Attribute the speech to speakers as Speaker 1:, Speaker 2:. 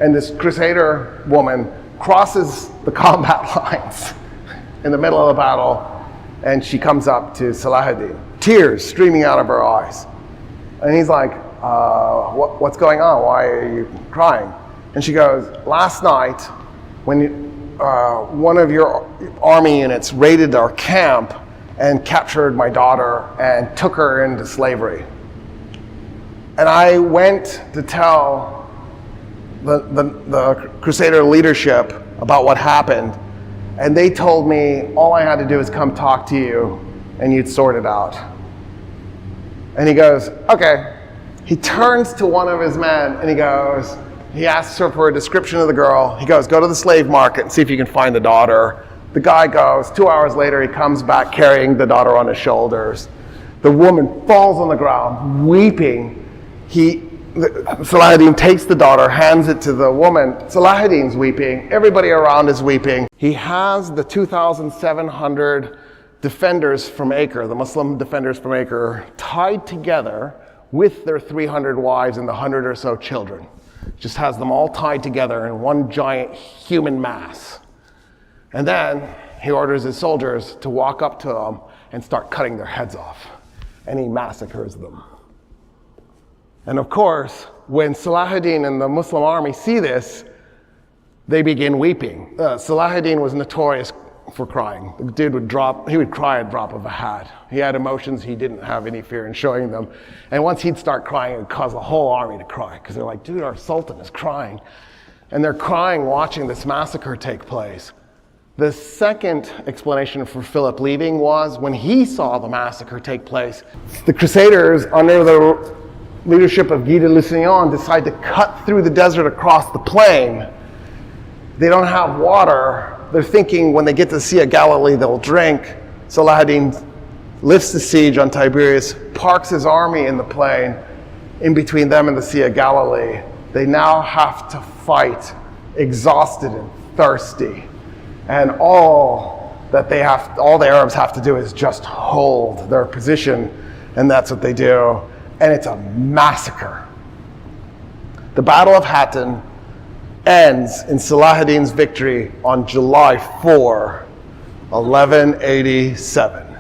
Speaker 1: And this Crusader woman crosses the combat lines in the middle of the battle, and she comes up to Salahuddin, tears streaming out of her eyes. And he's like, what's going on? Why are you crying? And she goes, last night, when one of your army units raided our camp and captured my daughter and took her into slavery. And I went to tell the Crusader leadership about what happened, and they told me all I had to do is come talk to you and you'd sort it out. And he goes, okay. He turns to one of his men and he asks her for a description of the girl. He goes, go to the slave market and see if you can find the daughter. The guy goes. 2 hours later, he comes back carrying the daughter on his shoulders. The woman falls on the ground, weeping. Salahuddin takes the daughter, hands it to the woman. Salahuddin's weeping. Everybody around is weeping. He has the 2,700 defenders from Acre, the Muslim defenders from Acre, tied together with their 300 wives and the 100 or so children. Just has them all tied together in one giant human mass. And then he orders his soldiers to walk up to them and start cutting their heads off. And he massacres them. And of course, when Salahuddin and the Muslim army see this, they begin weeping. Salahuddin was notorious for crying. The dude would cry at drop of a hat. He had emotions, he didn't have any fear in showing them. And once he'd start crying, it would cause the whole army to cry, because they're like, dude, our Sultan is crying. And they're crying watching this massacre take place. The second explanation for Philip leaving was when he saw the massacre take place, the Crusaders, under the leadership of Guy de Lusignan, decide to cut through the desert across the plain. They don't have water. They're thinking when they get to the Sea of Galilee, they'll drink. Salahuddin lifts the siege on Tiberias, parks his army in the plain in between them and the Sea of Galilee. They now have to fight, exhausted and thirsty. And all the Arabs have to do is just hold their position, and that's what they do. And it's a massacre. The Battle of Hattin ends in Salahuddin's victory on July 4, 1187.